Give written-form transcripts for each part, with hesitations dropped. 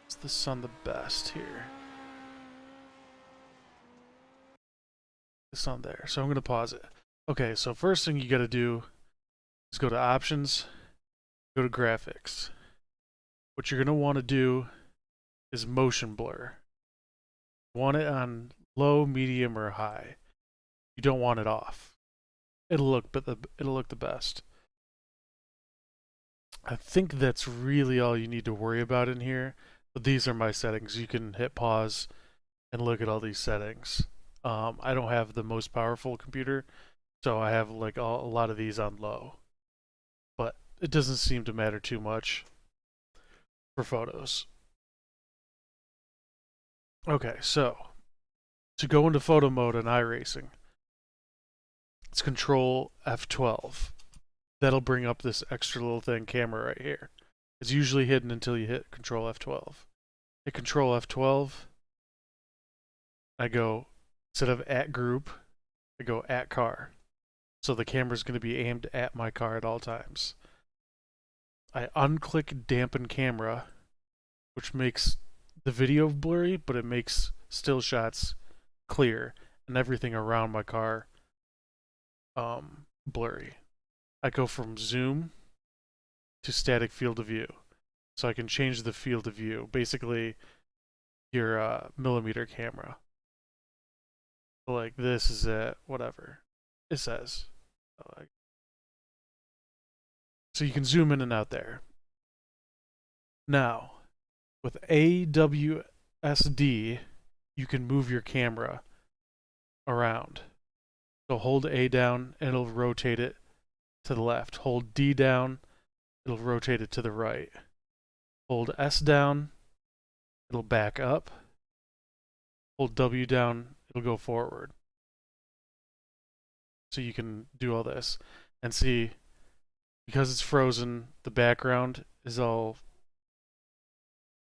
Is the sun the best here? It's on there. So I'm going to pause it. Okay, so first thing you got to do is go to options, go to graphics. What you're going to want to do is motion blur. You want it on low, medium, or high. You don't want it off. It'll look the best. I think that's really all you need to worry about in here. But these are my settings. You can hit pause and look at all these settings. I don't have the most powerful computer, so I have like a lot of these on low. But it doesn't seem to matter too much for photos. Okay, so to go into photo mode in iRacing, it's Control F12. That'll bring up this extra little thing, camera right here. It's usually hidden until you hit Control F12. Hit Control F12. I go, instead of at group, I go at car. So the camera's going to be aimed at my car at all times. I unclick dampen camera, which makes the video blurry, but it makes still shots clear and everything around my car blurry. I go from zoom to static field of view. So I can change the field of view. Basically, your millimeter camera. So like this is at whatever it says. So you can zoom in and out there. Now, with AWSD, you can move your camera around. So hold A down and it'll rotate it to the left. Hold D down, it'll rotate it to the right. Hold S down, it'll back up. Hold W down, it'll go forward. So you can do all this. And see, because it's frozen, the background is all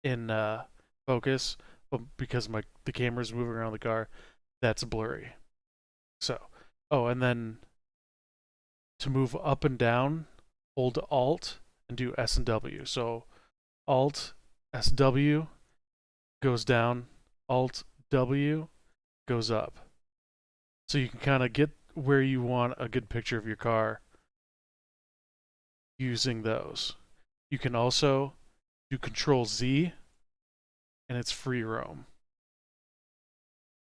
in focus, but because the camera's moving around the car, that's blurry. So, oh, and then to move up and down, hold Alt and do S and W. So Alt SW goes down, Alt W goes up. So you can kind of get where you want a good picture of your car using those. You can also do Control Z and it's free roam.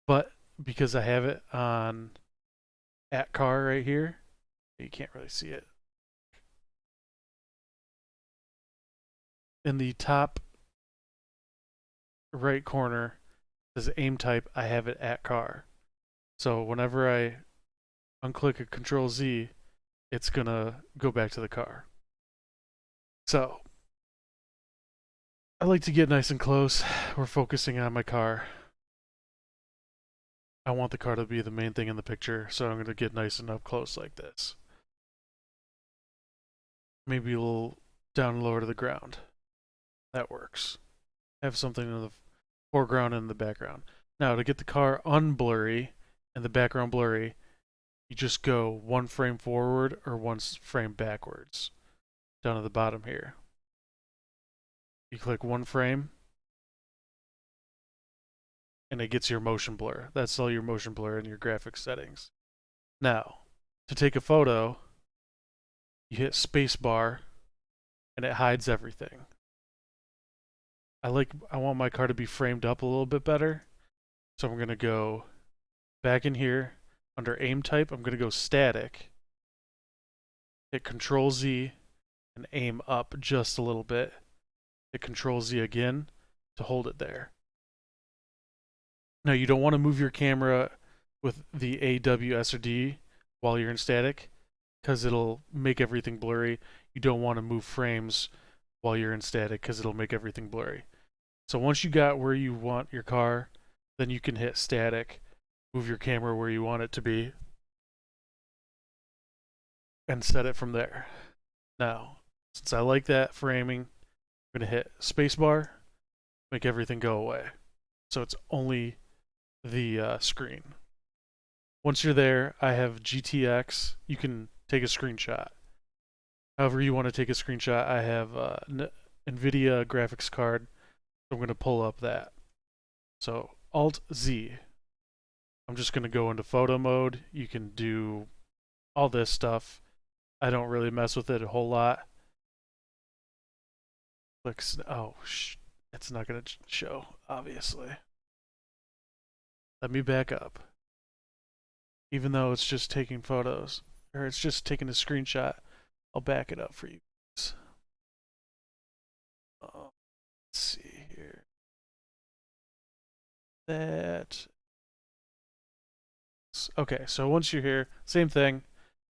But because I have it on at car right here, you can't really see it. In the top right corner says aim type, I have it at car. So whenever I unclick a Control Z, it's gonna go back to the car. So I like to get nice and close. We're focusing on my car. I want the car to be the main thing in the picture, so I'm gonna get nice and up close like this. Maybe a little down lower to the ground. That works. Have something in the foreground and the background. Now to get the car unblurry and the background blurry, you just go one frame forward or one frame backwards. Down at the bottom here. You click one frame and it gets your motion blur. That's all your motion blur in your graphics settings. Now, to take a photo, you hit spacebar and it hides everything. I want my car to be framed up a little bit better. So I'm going to go back in here under aim type. I'm going to go static. Hit Control Z and aim up just a little bit. Hit Control Z again to hold it there. Now you don't want to move your camera with the A, W, S, or D while you're in static because it'll make everything blurry. You don't want to move frames while you're in static because it'll make everything blurry. So once you got where you want your car, then you can hit static, move your camera where you want it to be, and set it from there. Now, since I like that framing, I'm going to hit spacebar, make everything go away. So it's only the screen. Once you're there, I have GTX. You can take a screenshot. However you want to take a screenshot, I have NVIDIA graphics card. I'm going to pull up that. So Alt Z. I'm just going to go into photo mode. You can do all this stuff. I don't really mess with it a whole lot. Looks, oh, it's not going to show, obviously. Let me back up. Even though it's just taking photos, or it's just taking a screenshot, I'll back it up for you. Let's see here. That. Okay, so once you're here, same thing.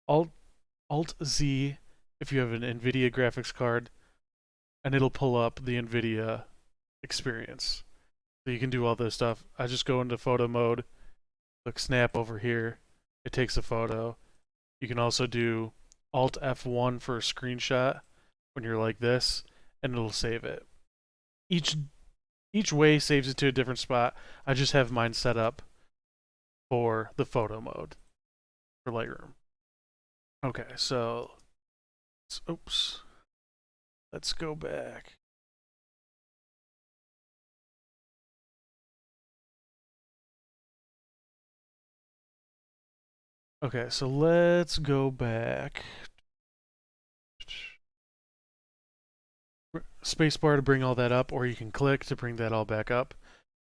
Alt Z if you have an NVIDIA graphics card, and it'll pull up the NVIDIA experience. So you can do all this stuff. I just go into photo mode, click snap over here. It takes a photo. You can also do Alt F1 for a screenshot when you're like this, and it'll save it. Each way saves it to a different spot. I just have mine set up for the photo mode for Lightroom. Okay, so oops. Let's go back. Okay, so let's go back. Spacebar to bring all that up, or you can click to bring that all back up.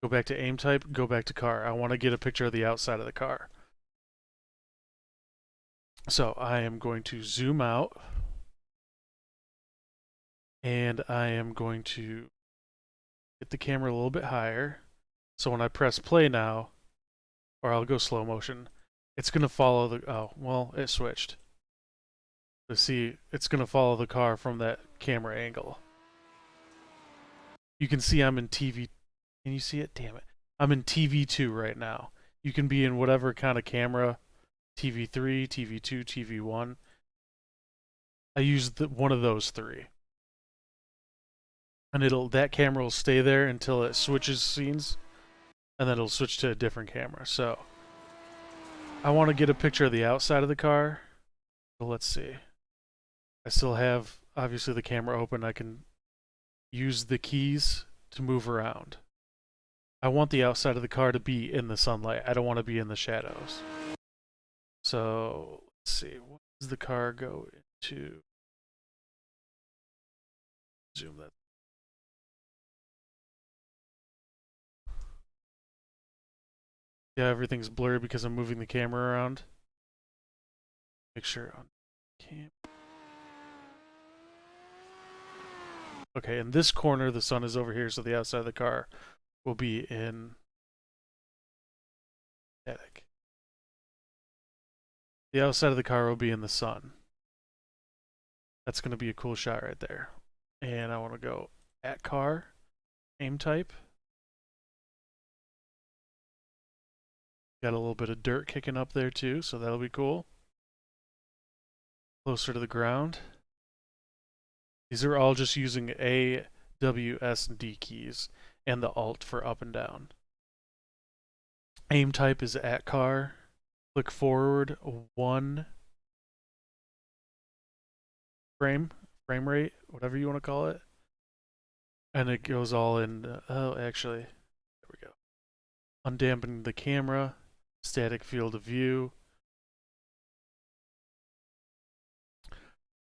Go back to aim type, go back to car. I want to get a picture of the outside of the car. So I am going to zoom out, and I am going to get the camera a little bit higher. So when I press play now, or I'll go slow motion, it's going to follow the, oh, well, it switched. To see, it's going to follow the car from that camera angle. You can see I'm in TV. Can you see it? Damn it. I'm in TV2 right now. You can be in whatever kind of camera, TV3, TV2, TV1. I use one of those three. And that camera will stay there until it switches scenes, and then it'll switch to a different camera. So I want to get a picture of the outside of the car. So let's see. I still have, obviously, the camera open. I can use the keys to move around. I want the outside of the car to be in the sunlight. I don't want to be in the shadows. So let's see. What does the car go into? Zoom that. Yeah, everything's blurry because I'm moving the camera around. Make sure on cam. Okay, in this corner, the sun is over here, so the outside of the car will be in static. The outside of the car will be in the sun. That's going to be a cool shot right there. And I want to go at car, aim type. Got a little bit of dirt kicking up there too, so that'll be cool. Closer to the ground. These are all just using A, W, S, and D keys, and the Alt for up and down. Aim type is at car. Click forward 1 frame rate, whatever you want to call it. And it goes all in, oh, actually, there we go. Undampen the camera, static field of view.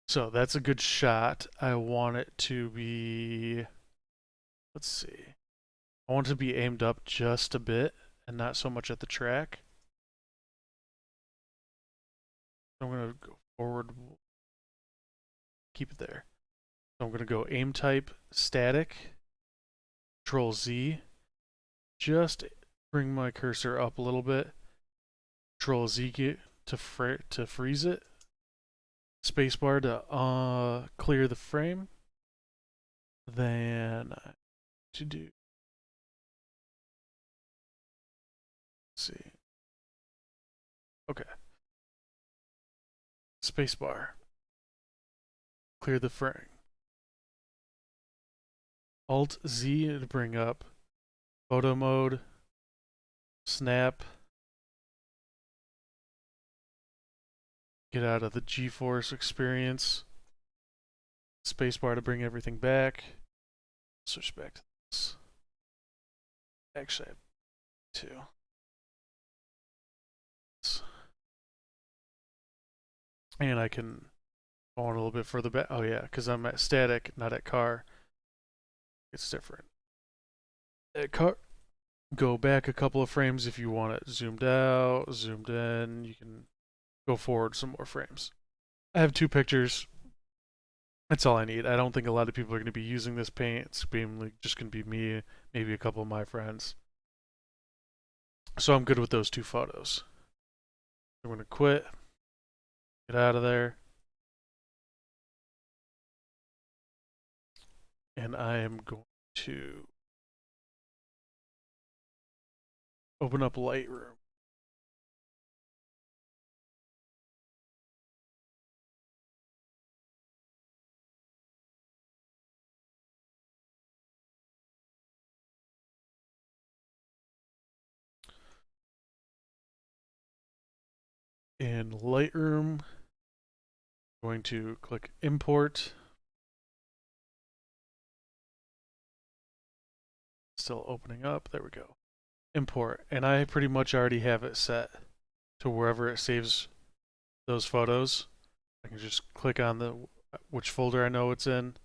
So that's a good shot. I want it to be, let's see. I want it to be aimed up just a bit and not so much at the track. I'm going to go forward, keep it there. So I'm going to go aim type static, Control Z, just bring my cursor up a little bit, Control Z to freeze it, spacebar to clear the frame, then to do, let's see, okay, spacebar, clear the frame, Alt Z to bring up photo mode, snap, get out of the G-force experience, spacebar to bring everything back, switch back to this. Actually, I have two. And I can go on a little bit further back. Oh yeah, because I'm at static, not at car. It's different. At car, go back a couple of frames if you want it zoomed out, zoomed in. You can go forward some more frames. I have two pictures. That's all I need. I don't think a lot of people are going to be using this paint. It's mainly just going to be me, maybe a couple of my friends. So I'm good with those two photos. I'm going to quit, get out of there, and I am going to open up Lightroom. In Lightroom, I'm going to click Import. Still opening up. There we go. Import. And I pretty much already have it set to wherever it saves those photos. I can just click on the which folder I know it's in.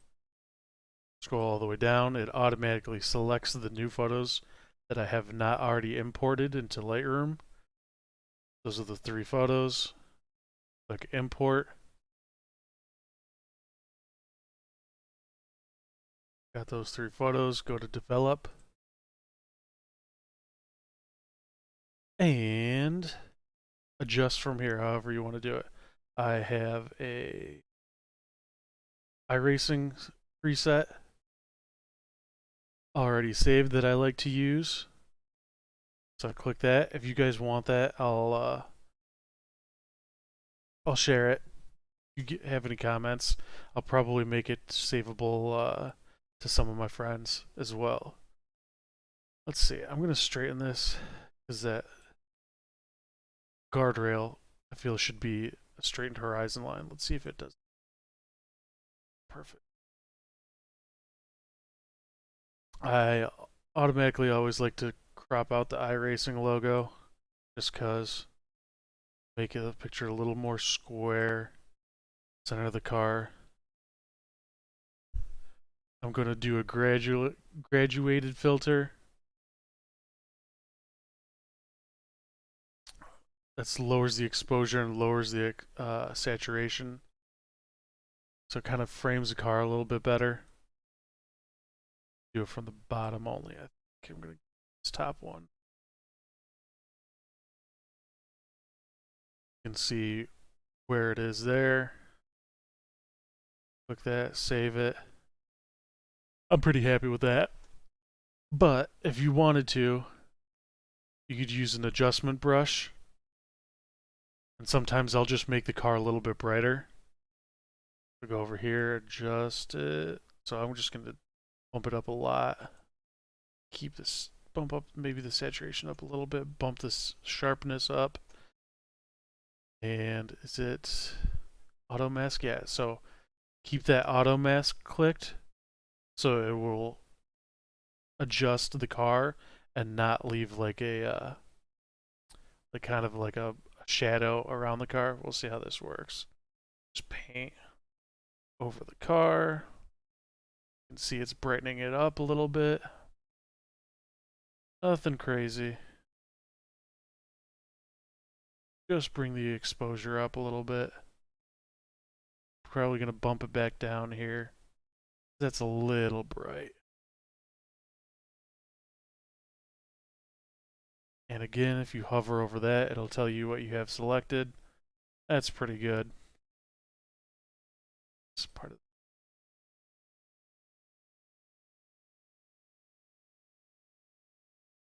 Scroll all the way down. It automatically selects the new photos that I have not already imported into Lightroom. Those are the three photos. Click Import. Got those three photos. Go to Develop. And adjust from here however you want to do it. I have a iRacing preset already saved that I like to use. So I click that. If you guys want that, I'll share it. If you have any comments, I'll probably make it savable to some of my friends as well. Let's see. I'm gonna straighten this because that guardrail I feel should be a straightened horizon line. Let's see if it does. Perfect. I automatically always like to crop out the iRacing logo just because make the picture a little more square. Center of the car. I'm going to do a graduated filter. That lowers the exposure and lowers the saturation. So it kind of frames the car a little bit better. Do it from the bottom only. I think I'm going to this top one. You can see where it is there. Click that, save it. I'm pretty happy with that. But if you wanted to, you could use an adjustment brush. And sometimes I'll just make the car a little bit brighter. I'll go over here, adjust it. So I'm just going to bump it up a lot. Keep this, bump up maybe the saturation up a little bit, bump this sharpness up. And is it auto mask? Yeah, so keep that auto mask clicked so it will adjust the car and not leave like a like kind of like a shadow around the car. We'll see how this works. Just paint over the car. You can see it's brightening it up a little bit. Nothing crazy. Just bring the exposure up a little bit. Probably going to bump it back down here. That's a little bright. And again, if you hover over that, it'll tell you what you have selected. That's pretty good. It's part of.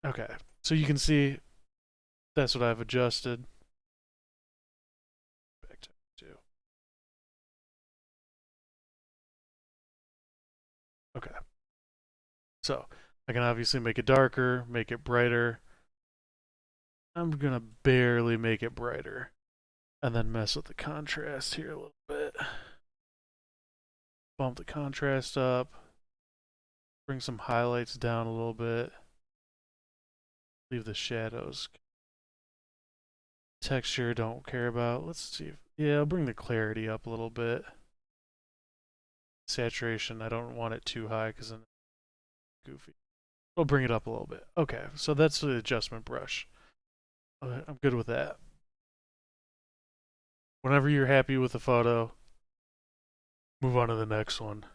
Okay, so you can see that's what I've adjusted. Back to two. Okay. So I can obviously make it darker, make it brighter. I'm gonna barely make it brighter. And then mess with the contrast here a little bit. Bump the contrast up. Bring some highlights down a little bit. Leave the shadows. Texture, don't care about. Let's see. Yeah, I'll bring the clarity up a little bit. Saturation, I don't want it too high because then it's goofy. We'll bring it up a little bit. Okay, so that's the adjustment brush. I'm good with that. Whenever you're happy with the photo, move on to the next one.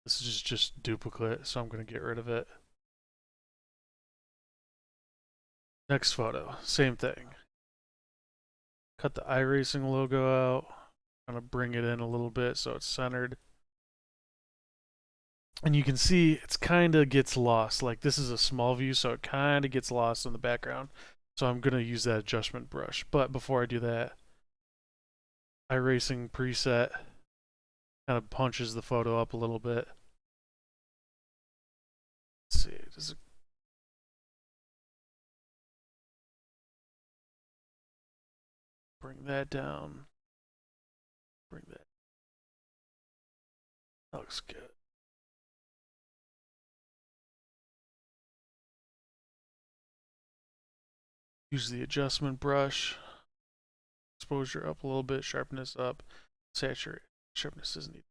This is just duplicate, so I'm going to get rid of it. Next photo, same thing. Cut the iRacing logo out. Kind of bring it in a little bit so it's centered. And you can see it's kind of gets lost. Like this is a small view, so it kind of gets lost in the background. So I'm going to use that adjustment brush. But before I do that, iRacing preset kind of punches the photo up a little bit. Let's see, does it bring that down? Bring that. That looks good. Use the adjustment brush. Exposure up a little bit, sharpness up, saturate. Sharpness isn't needed.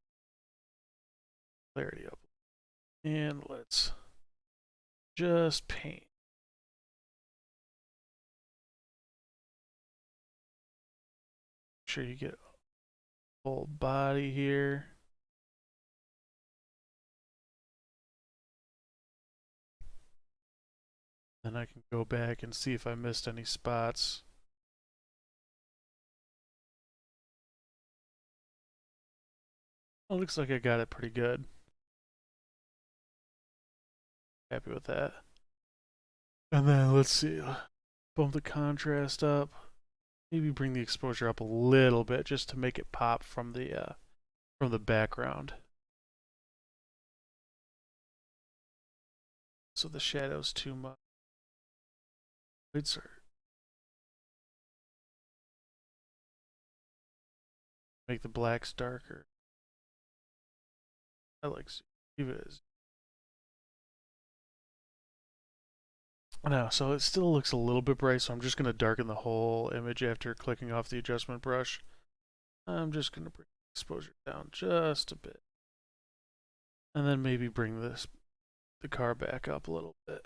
Clarity up. And let's just paint. Make sure you get full body here. Then I can go back and see if I missed any spots. It looks like I got it pretty good. Happy with that. And then let's see. Bump the contrast up. Maybe bring the exposure up a little bit just to make it pop from the background. So the shadow's too much. Lights are. Make the blacks darker. I like leave it as. Now, so it still looks a little bit bright, so I'm just going to darken the whole image after clicking off the adjustment brush. I'm just going to bring the exposure down just a bit. And then maybe bring the car back up a little bit.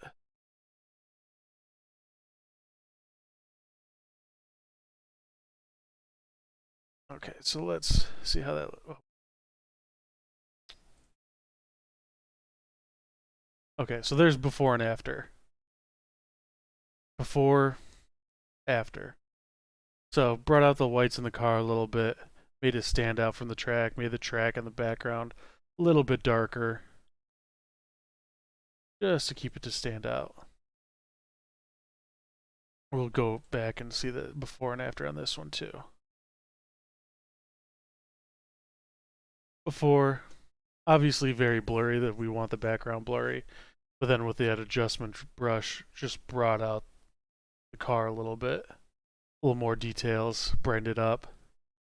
Okay, so let's see how that looks. Okay, so there's before and after. Before, after. So brought out the whites in the car a little bit, made it stand out from the track, made the track in the background a little bit darker, just to keep it to stand out. We'll go back and see the before and after on this one too. Before, obviously very blurry, that we want the background blurry, but then with that adjustment brush, just brought out the car a little bit. A little more details, brighten it up,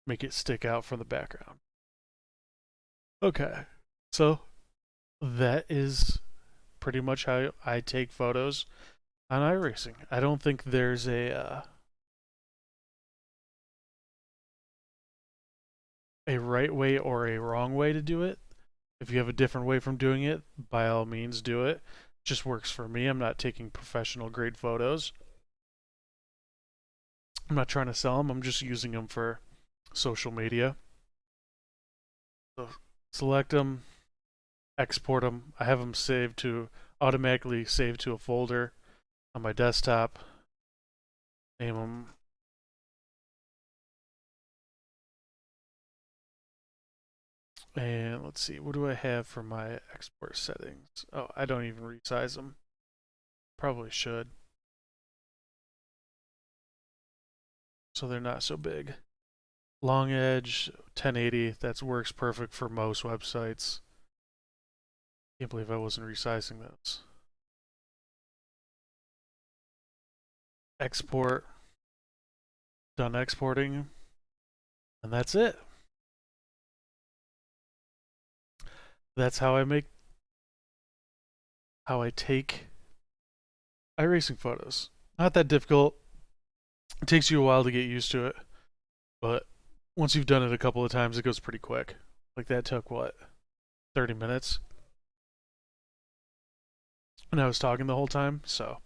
make it stick out from the background. Okay, so that is pretty much how I take photos on iRacing. I don't think there's a right way or a wrong way to do it. If you have a different way from doing it, by all means do it. It just works for me. I'm not taking professional grade photos. I'm not trying to sell them. I'm just using them for social media. So select them, export them. I have them saved to automatically save to a folder on my desktop. Name them. And let's see, what do I have for my export settings? Oh, I don't even resize them. Probably should. So they're not so big. Long edge, 1080, that works perfect for most websites. Can't believe I wasn't resizing those. Export. Done exporting. And that's it. That's how I take iRacing photos. Not that difficult. It takes you a while to get used to it, but once you've done it a couple of times, it goes pretty quick. Like that took what, 30 minutes? And I was talking the whole time, so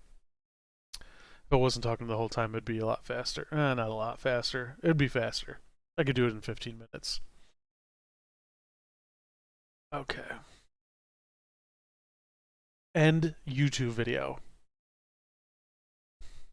if I wasn't talking the whole time, it'd be a lot faster. Not a lot faster. It'd be faster. I could do it in 15 minutes. Okay. End YouTube video.